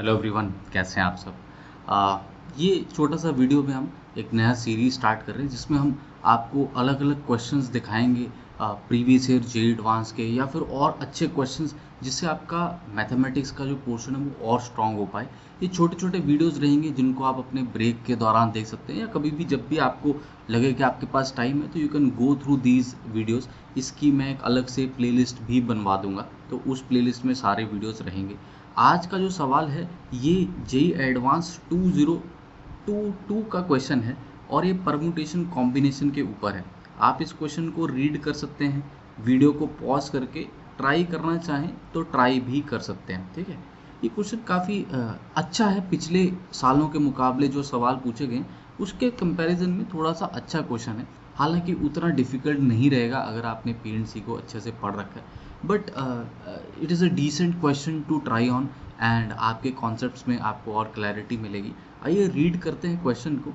Hello everyone, कैसे हैं आप सब। ये छोटा सा वीडियो में हम एक नया सीरीज स्टार्ट कर रहे हैं जिसमें हम आपको अलग अलग क्वेश्चंस दिखाएंगे प्रीवियस ईयर जे एडवांस के या फिर और अच्छे क्वेश्चंस, जिससे आपका मैथमेटिक्स का जो पोर्शन है वो और स्ट्रांग हो पाए। ये छोटे छोटे वीडियोस रहेंगे जिनको आप अपने ब्रेक के दौरान देख सकते हैं या कभी भी जब भी आपको लगे कि आपके पास टाइम है तो you can go through these videos. इसकी मैं एक अलग से प्लेलिस्ट भी बनवा दूंगा, तो उस प्लेलिस्ट में सारे वीडियोस रहेंगे। आज का जो सवाल है ये जेई एडवांस 2022 का क्वेश्चन है और ये परमुटेशन कॉम्बिनेशन के ऊपर है। आप इस क्वेश्चन को रीड कर सकते हैं, वीडियो को पॉज करके ट्राई करना चाहें तो ट्राई भी कर सकते हैं। ठीक है, ये क्वेश्चन काफ़ी अच्छा है। पिछले सालों के मुकाबले जो सवाल पूछे गए उसके कंपैरिजन में थोड़ा सा अच्छा क्वेश्चन है। हालांकि उतना डिफ़िकल्ट नहीं रहेगा अगर आपने पीएनसी को अच्छे से पढ़ रखा है, but it is a decent question to try on and आपके कॉन्सेप्ट्स में आपको और क्लैरिटी मिलेगी। आइए रीड करते हैं क्वेश्चन को।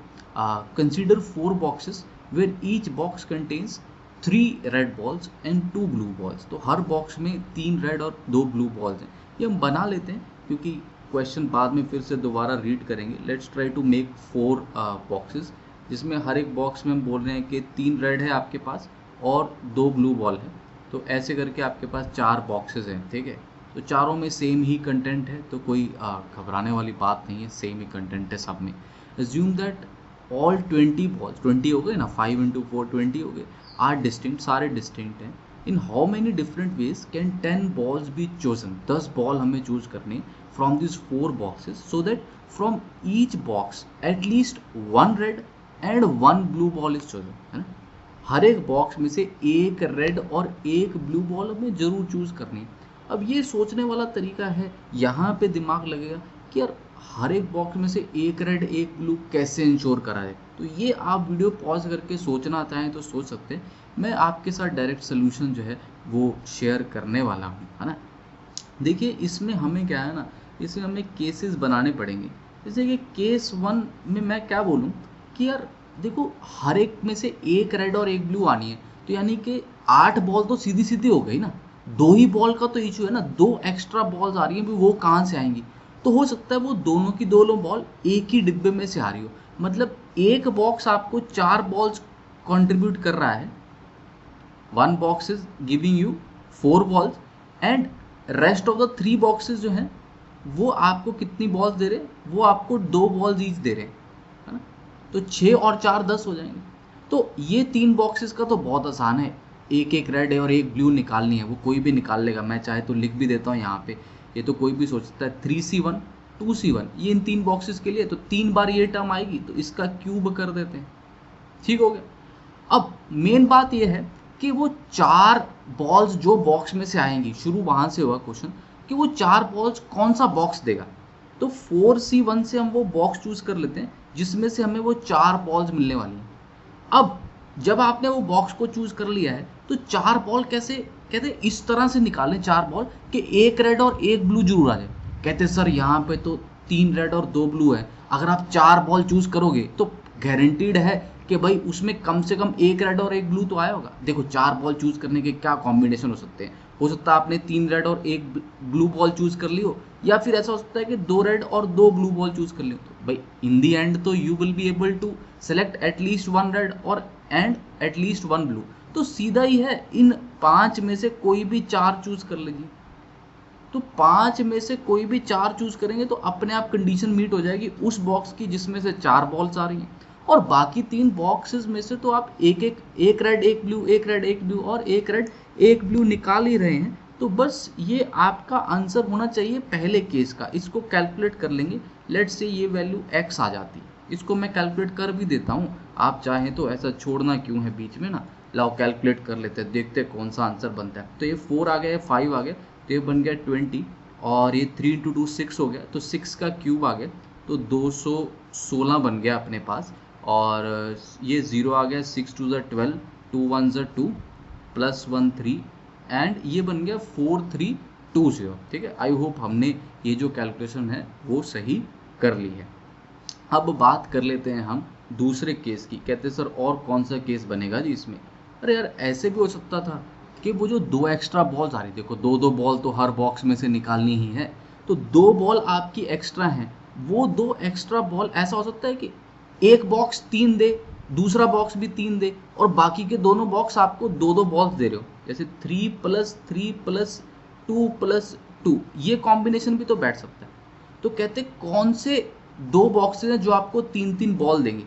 Consider 4 boxes where each box contains 3 red balls and 2 blue balls. तो हर बॉक्स में 3 रेड और 2 ब्लू बॉल्स हैं। ये हम बना लेते हैं क्योंकि क्वेश्चन बाद में फिर से दोबारा रीड करेंगे। Let's try to make 4 boxes, जिसमें हर एक बॉक्स में हम बोल रहे हैं कि 3 रेड है आपके पास और 2 ब्लू बॉल है। तो ऐसे करके आपके पास 4 बॉक्सेस हैं। ठीक है, तो चारों में सेम ही कंटेंट है, तो कोई घबराने वाली बात नहीं है, सेम ही कंटेंट है सब में। एज्यूम दैट ऑल 20 बॉल्स, 20 हो गए ना, 5 इंटू 4 20 हो गए, आर डिस्टिंक्ट, सारे डिस्टिंक्ट हैं। In how many different ways can 10 balls be chosen. 10 ball हमें चूज करने from this 4 boxes so that from each box at least 1 red and 1 blue ball is chosen, है ना। हर एक बॉक्स में से एक रेड और एक ब्लू बॉल हमें जरूर चूज करनी है। अब ये सोचने वाला तरीका है, यहाँ पे दिमाग लगेगा कि यार हर एक बॉक्स में से एक रेड एक ब्लू कैसे इंश्योर करा है। तो ये आप वीडियो पॉज करके सोचना चाहें तो सोच सकते हैं। मैं आपके साथ डायरेक्ट सोल्यूशन जो है वो शेयर करने वाला हूँ, है ना। देखिए इसमें हमें क्या है ना, इसमें हमें केसेस बनाने पड़ेंगे। जैसे कि केस 1 में मैं क्या बोलूँ कि यार देखो हर एक में से एक रेड और एक ब्लू आनी है, तो यानी कि 8 बॉल तो सीधी सीधी हो गई ना। 2 ही बॉल का तो इशू है ना, 2 एक्स्ट्रा बॉल्स आ रही हैं, वो कहाँ से आएंगी। तो हो सकता है वो दोनों की दोनों बॉल एक ही डिब्बे में से आ रही हो। मतलब एक बॉक्स आपको 4 बॉल्स कंट्रीब्यूट कर रहा है, 1 box is giving you 4 balls and rest of the 3 boxes जो हैं वो आपको कितनी बॉल्स दे रहे हैं, वो आपको 2 बॉल्स ईच दे रहे हैं, है ना। तो 6 और 4 10 हो जाएंगे। तो ये 3 बॉक्सेस का तो बहुत आसान है, एक एक रेड है और एक ब्लू निकालनी है, वो कोई भी निकाल लेगा। मैं चाहे तो लिख भी देता हूँ यहाँ पे, ये तो कोई भी सोच सकता है। 3C1 2C1 ये इन 3 बॉक्सेस के लिए, तो 3 बार ये टर्म आएगी तो इसका क्यूब कर देते हैं। ठीक हो गया। अब मेन बात ये है कि वो 4 बॉल्स जो बॉक्स में से आएंगी, शुरू वहां से हुआ क्वेश्चन कि वो 4 बॉल्स कौन सा बॉक्स देगा। तो 4C1 से हम वो बॉक्स चूज कर लेते हैं जिसमें से हमें वो 4 बॉल्स मिलने वाली हैं। अब जब आपने वो बॉक्स को चूज कर लिया है तो 4 बॉल कैसे कहते हैं इस तरह से निकालें 4 बॉल कि एक रेड और एक ब्लू जरूर आ जाए। कहते सर यहाँ पे तो 3 रेड और 2 ब्लू है, अगर आप 4 बॉल चूज करोगे तो गारंटीड है कि भाई उसमें कम से कम एक रेड और एक ब्लू तो आया होगा। देखो 4 बॉल चूज करने के क्या कॉम्बिनेशन हो सकते हैं। हो सकता है आपने 3 रेड और एक ब्लू बॉल चूज कर ली हो, या फिर ऐसा हो सकता है कि 2 रेड और 2 ब्लू बॉल चूज कर ली हो। तो भाई इन दी एंड तो you will be able to select at least 1 red और एंड एटलीस्ट 1 ब्लू। तो सीधा ही है, इन 5 में से कोई भी 4 चूज कर लीजिए। तो 5 में से कोई भी 4 चूज करेंगे तो अपने आप कंडीशन मीट हो जाएगी उस बॉक्स की जिसमें से 4 बॉल्स आ रही हैं। और बाकी 3 बॉक्सेस में से तो आप एक रेड एक ब्लू, एक रेड एक ब्लू और एक रेड एक ब्लू निकाल ही रहे हैं। तो बस ये आपका आंसर होना चाहिए पहले केस का। इसको कैलकुलेट कर लेंगे, लेट्स से ये वैल्यू x आ जाती है। इसको मैं कैलकुलेट कर भी देता हूँ, आप चाहें तो ऐसा छोड़ना क्यों है बीच में ना। लाओ कैलकुलेट कर लेते हैं, देखते हैं कौन सा आंसर बनता है। तो ये 4 आ गया, 5 आ गया, तो ये बन गया 20 और ये 3 इंटू 2 6 हो गया, तो 6 का क्यूब आ गया, तो 216 बन गया अपने पास। और ये 0 आ गया, 6 2 ज़ा 12, 2 1 ज़ा 2 प्लस 1 3 एंड ये बन गया 4320। ठीक है, आई होप हमने ये जो कैलकुलेशन है वो सही कर ली है। अब बात कर लेते हैं हम दूसरे केस की। कहते हैं सर और कौन सा केस बनेगा जी इसमें। अरे यार ऐसे भी हो सकता था कि वो जो 2 एक्स्ट्रा बॉल्स आ रही, देखो 2 2 बॉल तो हर बॉक्स में से निकालनी ही है, तो 2 बॉल आपकी एक्स्ट्रा हैं, वो 2 एक्स्ट्रा बॉल ऐसा हो सकता है कि एक बॉक्स 3 दे, दूसरा बॉक्स भी 3 दे, और बाकी के दोनों बॉक्स आपको 2-2 बॉल्स दे रहे हो, जैसे 3+3+2+2, ये कॉम्बिनेशन भी तो बैठ सकता है। तो कहते कौन से 2 बॉक्सेस हैं जो आपको 3-3 बॉल देंगे,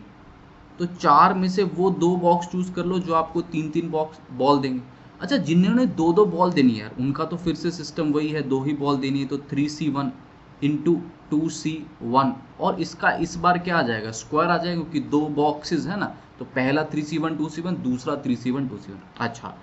तो 4 में से वो 2 बॉक्स चूज कर लो जो आपको 3-3 बॉक्स बॉल देंगे। अच्छा, जिन्होंने 2-2 बॉल देनी है यार, उनका तो फिर से सिस्टम वही है, 2 ही बॉल देनी है, तो 3C1 इंटू 2C1, और इसका इस बार क्या आ जाएगा, स्क्वायर आ जाएगा, क्योंकि 2 बॉक्सेस है ना, तो पहला 3C1 2C1, दूसरा 3C1 2C1। अच्छा,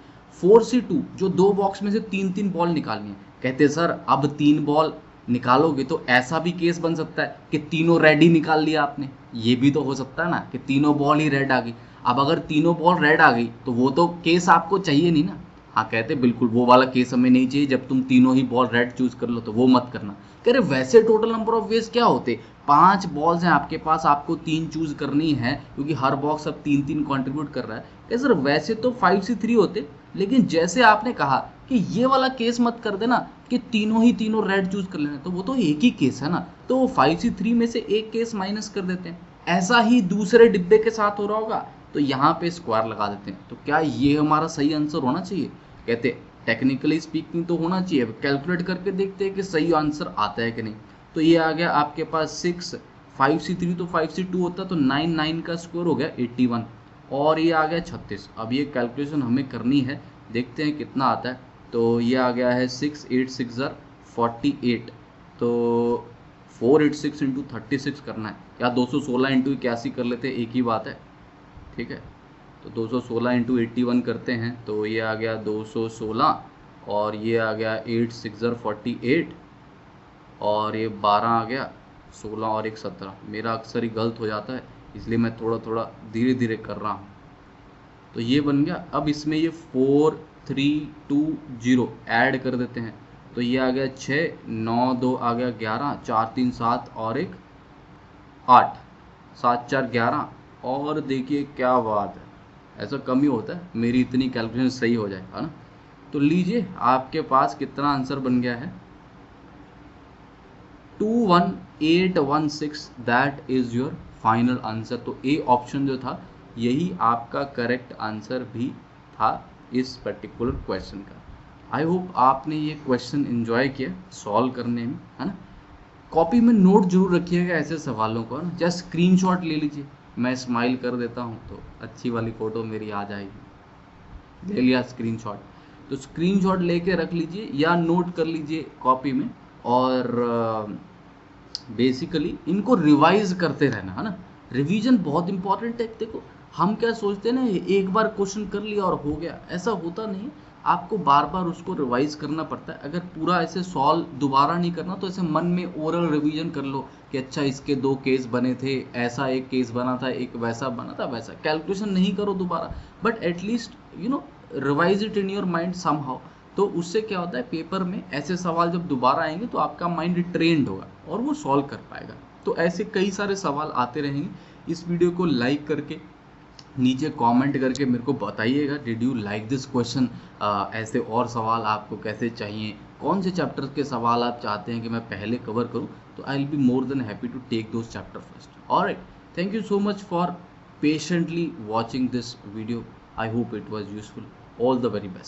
4C2 जो 2 बॉक्स में से 3-3 बॉल निकालनी है, कहते सर अब 3 बॉल निकालोगे तो ऐसा भी केस बन सकता है कि तीनों रेड ही निकाल लिया आपने, ये भी तो हो सकता है ना कि तीनों बॉल ही रेड आ गई। अब अगर तीनों बॉल रेड आ गई तो वो तो केस आपको चाहिए नहीं ना। हाँ, कहते बिल्कुल वो वाला केस हमें नहीं चाहिए, जब तुम तीनों ही बॉल रेड चूज कर लो तो वो मत करना। कह रहे वैसे टोटल नंबर ऑफ वेज क्या होते, 5 बॉल्स हैं आपके पास, आपको 3 चूज करनी है, क्योंकि हर बॉक्स अब 3-3 कॉन्ट्रीब्यूट कर रहा है। कह सर वैसे तो 5C3 होते, लेकिन जैसे आपने कहा कि ये वाला केस मत कर देना कि तीनों रेड चूज कर लेना, तो वो तो एक ही केस है ना, तो वो 5C3 में से एक केस माइनस कर देते हैं। ऐसा ही दूसरे डिब्बे के साथ हो रहा होगा, तो यहाँ पे स्क्वायर लगा देते हैं। तो क्या ये हमारा सही आंसर होना चाहिए, कहते टेक्निकली स्पीकिंग तो होना चाहिए, कैलकुलेट करके देखते हैं कि सही आंसर आता है कि नहीं। तो ये आ गया आपके पास 6, 5C3 तो 5C2 होता, तो 9 का स्क्वायर हो गया 81, और ये आ गया 36। अब ये कैलकुलेशन हमें करनी है, देखते हैं कितना आता है। तो ये आ गया है 6 8 6 48, तो 486 इंटू 36 करना है, या 216 इंटू 81 कर लेते हैं, एक ही बात है, ठीक है। तो 216 इंटू 81 करते हैं, तो ये आ गया 216, और ये आ गया 8 6 48, और ये 12 आ गया, 16 और 1 17। मेरा अक्सर ही गलत हो जाता है, इसलिए मैं थोड़ा थोड़ा धीरे धीरे कर रहा हूँ। तो ये बन गया। अब इसमें ये 4 3 2 0 ऐड कर देते हैं, तो ये आ गया 6 9 2 आ गया 11, 4 3 7 और 1 8, 7 4 11, और देखिए क्या बात है, ऐसा कम ही होता है, मेरी इतनी कैलकुलेशन सही हो जाए, है ना। तो लीजिए आपके पास कितना आंसर बन गया है, 21816, that is your final answer. तो ए ऑप्शन जो था यही आपका करेक्ट आंसर भी था इस पर्टिकुलर क्वेश्चन का। आई होप आपने ये क्वेश्चन एंजॉय किया सॉल्व करने में, है ना। कॉपी में नोट जरूर रखिएगा ऐसे सवालों को, ना जस्ट स्क्रीनशॉट ले लीजिए, मैं स्माइल कर देता हूँ तो अच्छी वाली फ़ोटो मेरी आ जाएगी। ले लिया स्क्रीनशॉट, तो स्क्रीनशॉट लेके रख लीजिए या नोट कर लीजिए कॉपी में, और बेसिकली इनको रिवाइज करते रहना, है ना। रिवीजन बहुत इंपॉर्टेंट है। देखो हम क्या सोचते हैं ना, एक बार क्वेश्चन कर लिया और हो गया, ऐसा होता नहीं, आपको बार बार उसको रिवाइज करना पड़ता है। अगर पूरा ऐसे सॉल्व दोबारा नहीं करना तो ऐसे मन में ओरल रिवीजन कर लो कि अच्छा इसके 2 केस बने थे, ऐसा एक केस बना था, एक वैसा बना था, वैसा कैलकुलेशन नहीं करो दोबारा, but at least revise it in your mind somehow. तो उससे क्या होता है, पेपर में ऐसे सवाल जब दोबारा आएंगे तो आपका माइंड ट्रेंड होगा और वो सॉल्व कर पाएगा। तो ऐसे कई सारे सवाल आते रहेंगे। इस वीडियो को लाइक करके नीचे कमेंट करके मेरे को बताइएगा, did you like this question, ऐसे और सवाल आपको कैसे चाहिए, कौन से चैप्टर के सवाल आप चाहते हैं कि मैं पहले कवर करूं, तो I will be more than happy to take those chapter first. Alright, thank you so much for patiently watching this video. I hope it was useful. All the very best.